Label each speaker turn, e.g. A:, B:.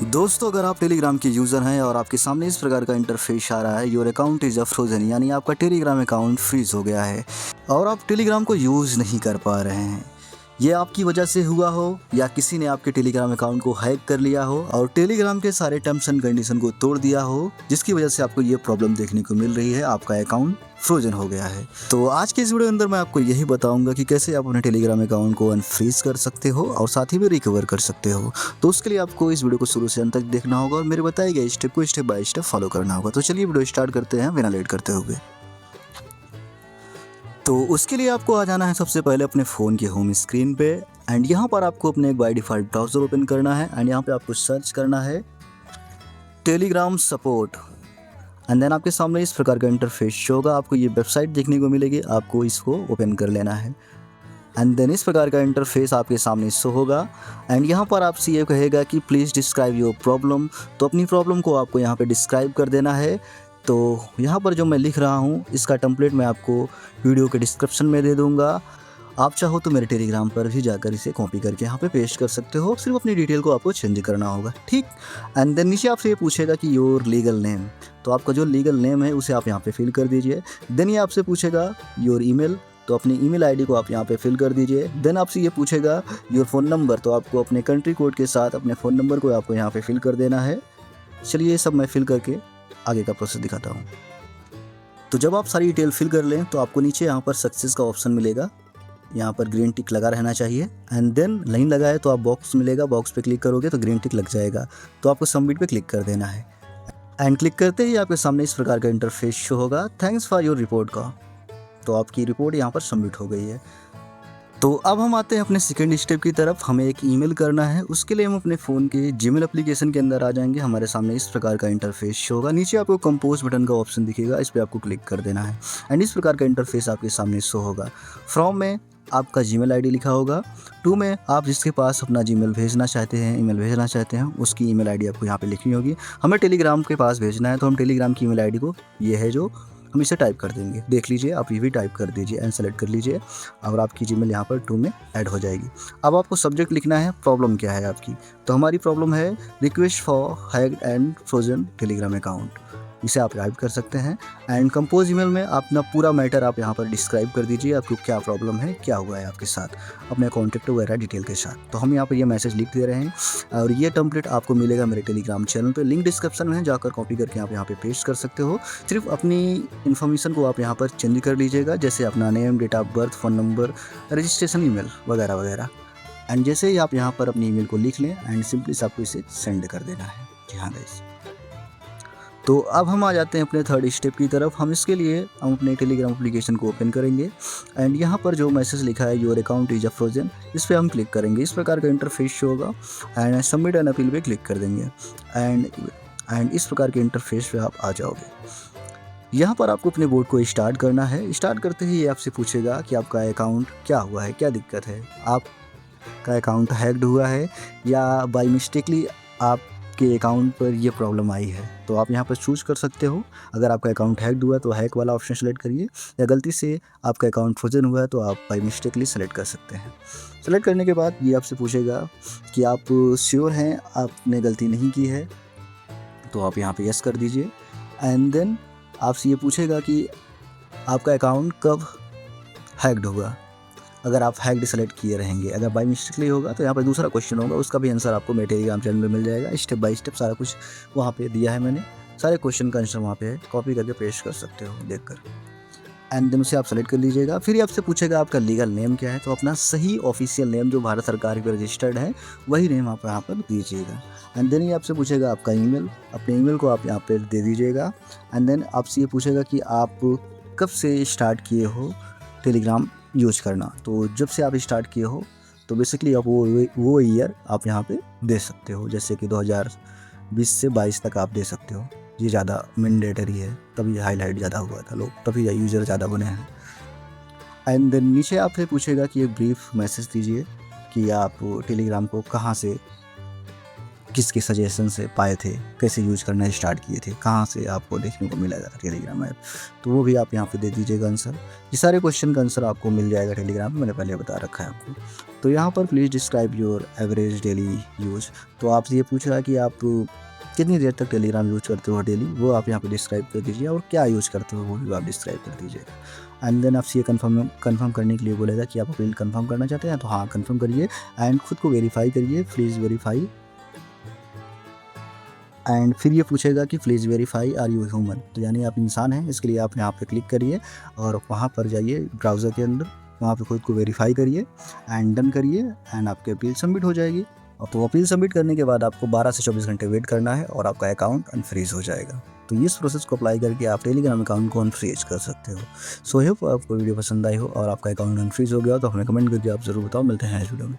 A: दोस्तों, अगर आप टेलीग्राम के यूज़र हैं और आपके सामने इस प्रकार का इंटरफेस आ रहा है, योर अकाउंट इज़ फ्रोजन, यानी आपका टेलीग्राम अकाउंट फ्रीज हो गया है और आप टेलीग्राम को यूज़ नहीं कर पा रहे हैं। ये आपकी वजह से हुआ हो या किसी ने आपके टेलीग्राम अकाउंट को हैक कर लिया हो और टेलीग्राम के सारे टर्म्स एंड कंडीशन को तोड़ दिया हो, जिसकी वजह से आपको ये प्रॉब्लम देखने को मिल रही है, आपका अकाउंट फ्रोजन हो गया है। तो आज के इस वीडियो के अंदर मैं आपको यही बताऊंगा कि कैसे आप अपने टेलीग्राम अकाउंट को अनफ्रीज कर सकते हो और साथ ही में रिकवर कर सकते हो। तो उसके लिए आपको इस वीडियो को शुरू से अंत तक देखना होगा और मेरे बताए गए स्टेप को स्टेप बाय स्टेप फॉलो करना होगा। तो चलिए वीडियो स्टार्ट करते हैं बिना लेट करते हुए। तो उसके लिए आपको आ जाना है सबसे पहले अपने फ़ोन के होम स्क्रीन पे एंड यहाँ पर आपको अपने एक बाय डिफ़ॉल्ट ब्राउज़र ओपन करना है एंड यहाँ पे आपको सर्च करना है टेलीग्राम सपोर्ट एंड देन आपके सामने इस प्रकार का इंटरफेस शो होगा। आपको ये वेबसाइट देखने को मिलेगी, आपको इसको ओपन कर लेना है एंड देन इस प्रकार का इंटरफेस आपके सामने शो होगा एंड यहाँ पर आपसे ये कहेगा कि प्लीज़ डिस्क्राइब योर प्रॉब्लम। तो अपनी प्रॉब्लम को आपको यहाँ पे डिस्क्राइब कर देना है। तो यहाँ पर जो मैं लिख रहा हूँ इसका टेम्पलेट मैं आपको वीडियो के डिस्क्रिप्शन में दे दूँगा। आप चाहो तो मेरे टेलीग्राम पर भी जाकर इसे कॉपी करके यहाँ पे पेस्ट कर सकते हो, सिर्फ अपनी डिटेल को आपको चेंज करना होगा, ठीक। एंड देन नीचे आपसे ये पूछेगा कि योर लीगल नेम, तो आपका जो लीगल नेम है उसे आप यहाँ पे फिल कर दीजिए। देन ये आपसे पूछेगा योर ईमेल, तो अपनी ईमेल आईडी को आप यहाँ पे फिल कर दीजिए। देन आपसे ये पूछेगा योर फ़ोन नंबर, तो आपको अपने कंट्री कोड के साथ अपने फ़ोन नंबर को आपको यहाँ पे फिल कर देना है। चलिए ये सब मैं फिल करके आगे का प्रोसेस दिखाता हूँ। तो जब आप सारी डिटेल फिल कर लें तो आपको नीचे यहाँ पर सक्सेस का ऑप्शन मिलेगा, यहाँ पर ग्रीन टिक लगा रहना चाहिए एंड देन लाइन लगा है तो आप बॉक्स मिलेगा, बॉक्स पे क्लिक करोगे तो ग्रीन टिक लग जाएगा, तो आपको सबमिट पे क्लिक कर देना है एंड क्लिक करते ही आपके सामने इस प्रकार का इंटरफेस शो होगा, थैंक्स फॉर योर रिपोर्ट का। तो आपकी रिपोर्ट यहाँ पर सबमिट हो गई है। तो अब हम आते हैं अपने सेकंड स्टेप की तरफ। हमें एक ईमेल करना है, उसके लिए हम अपने फ़ोन के जीमेल एप्लीकेशन के अंदर आ जाएंगे। हमारे सामने इस प्रकार का इंटरफेस शो होगा, नीचे आपको कंपोज बटन का ऑप्शन दिखेगा, इस पर आपको क्लिक कर देना है एंड इस प्रकार का इंटरफेस आपके सामने शो होगा। फ्रॉम में आपका जीमेल आईडी लिखा होगा, टू में आप जिसके पास अपना जीमेल भेजना चाहते हैं, ईमेल भेजना चाहते हैं, उसकी ईमेल आईडी आपको यहाँ पे लिखनी होगी। हमें टेलीग्राम के पास भेजना है तो हम टेलीग्राम की ईमेल आईडी को, ये है जो हम इसे टाइप कर देंगे, देख लीजिए आप ये भी टाइप कर दीजिए एंड सेलेक्ट कर लीजिए और आपकी जीमेल यहाँ पर टू में ऐड हो जाएगी। अब आपको सब्जेक्ट लिखना है, प्रॉब्लम क्या है आपकी। तो हमारी प्रॉब्लम है request for hacked and frozen Telegram account, इसे आप टाइप कर सकते हैं एंड कंपोज ईमेल में अपना पूरा मैटर आप यहाँ पर डिस्क्राइब कर दीजिए, आपको क्या प्रॉब्लम है, क्या हुआ है आपके साथ, अपने कॉन्टैक्ट वगैरह डिटेल के साथ। तो हम यहाँ पर ये मैसेज लिख दे रहे हैं और ये टेम्पलेट आपको मिलेगा मेरे टेलीग्राम चैनल पे, लिंक डिस्क्रिप्शन में है, जाकर कॉपी करके आप यहाँ पे पेस्ट कर सकते हो। सिर्फ अपनी इन्फॉर्मेशन को आप यहाँ पर चेंज कर लीजिएगा, जैसे अपना name, date of birth, phone number, registration email वगैरह वगैरह एंड जैसे ही आप यहाँ पर अपनी ईमेल को लिख लें एंड सिंपली आपको इसे सेंड कर देना है। जी हाँ गाइस, तो अब हम आ जाते हैं अपने थर्ड स्टेप की तरफ। हम इसके लिए हम अपने टेलीग्राम एप्लीकेशन को ओपन करेंगे एंड यहाँ पर जो मैसेज लिखा है योर अकाउंट इज फ्रोजन, इस पर हम क्लिक करेंगे। इस प्रकार का इंटरफेस शो होगा एंड सबमिट एंड अपील पे क्लिक कर देंगे एंड इस प्रकार के इंटरफेस पे आप आ जाओगे। यहाँ पर आपको अपने बोर्ड को स्टार्ट करना है। स्टार्ट करते ही ये आपसे पूछेगा कि आपका अकाउंट क्या हुआ है, क्या दिक्कत है, आपका अकाउंट हैक्ड हुआ है या बाई मिस्टेकली आपके अकाउंट पर ये प्रॉब्लम आई है। तो आप यहाँ पर चूज़ कर सकते हो, अगर आपका अकाउंट हैक्ड हुआ है तो हैक वाला ऑप्शन सेलेक्ट करिए, या गलती से आपका अकाउंट फ्रोजन हुआ है तो आप बाई मिस्टेकली सेलेक्ट कर सकते हैं। सेलेक्ट करने के बाद ये आपसे पूछेगा कि आप श्योर हैं आपने गलती नहीं की है, तो आप यहाँ पे यस कर दीजिए एंड देन आपसे ये पूछेगा कि आपका अकाउंट कब हैक्ड हुआ। अगर आप हैक्ड सेलेक्ट किए रहेंगे, अगर बाई मिस्टेकली होगा तो यहाँ पर दूसरा क्वेश्चन होगा, उसका भी आंसर आपको मेरे टेलीग्राम चैनल में मिल जाएगा। स्टेप बाय स्टेप सारा कुछ वहाँ पे दिया है मैंने, सारे क्वेश्चन का आंसर वहाँ पे है, कॉपी करके पेस्ट कर सकते हो देखकर एंड देन उसे आप सेलेक्ट कर लीजिएगा। फिर आपसे पूछेगा आपका लीगल नेम क्या है, तो अपना सही ऑफिशियल नेम जो भारत सरकार पे रजिस्टर्ड है वही नेम आप यहाँ पर दीजिएगा एंड देन ये आपसे पूछेगा आपका ईमेल, अपने ईमेल को आप यहाँ पर दे दीजिएगा एंड देन आपसे ये पूछेगा कि आप कब से स्टार्ट किए हो टेलीग्राम यूज करना। तो जब से आप स्टार्ट किए हो तो बेसिकली आप वो ईयर आप यहाँ पे दे सकते हो, जैसे कि 2020 से 22 तक आप दे सकते हो। ये ज़्यादा मैंडेटरी है, तभी हाईलाइट ज़्यादा हुआ था लोग, तभी यूज़र ज़्यादा बने हैं एंड देन नीचे आपसे पूछेगा कि एक ब्रीफ मैसेज दीजिए कि आप टेलीग्राम को कहाँ से, किसके सजेशन से पाए थे, कैसे यूज करना स्टार्ट किए थे, कहाँ से आपको देखने को मिला था टेलीग्राम ऐप, तो वो भी आप यहाँ पे दे दीजिएगा आंसर। ये सारे क्वेश्चन का आंसर आपको मिल जाएगा टेलीग्राम में, मैंने पहले बता रखा है आपको। तो यहाँ पर please describe your average daily use. तो आपसे ये पूछ रहा है कि आप कितनी देर तक टेलीग्राम यूज़ करते हो डेली, वो आप यहाँ पे डिस्क्राइब कर दीजिए, और क्या यूज़ करते हो वो भी आप डिस्क्राइब कर दीजिएगा। एंड देन आपसे ये कन्फर्म करने के लिए बोलेगा कि आप अपील कन्फर्म करना चाहते हैं, तो हाँ कन्फर्म करिए एंड खुद को वेरीफाई करिए, प्लीज़ वेरीफाई। एंड फिर ये पूछेगा कि please verify are you human, तो यानी आप इंसान हैं, इसके लिए आप यहाँ पे क्लिक करिए और वहाँ पर जाइए ब्राउज़र के अंदर, वहाँ पे खुद को वेरीफाई करिए एंड डन करिए एंड आपकी अपील सबमिट हो जाएगी। तो अपील सबमिट करने के बाद आपको 12 से 24 घंटे वेट करना है और आपका अकाउंट अनफ्रीज़ हो जाएगा। तो इस प्रोसेस को अप्लाई करके आप टेलीग्राम अकाउंट को अनफ्रीज कर सकते हो। सो होप आपको वीडियो पसंद आई हो और आपका अकाउंट अनफ्रीज हो गया हो, तो हमें कमेंट करके आप ज़रूर बताओ। मिलते हैं इस वीडियो में।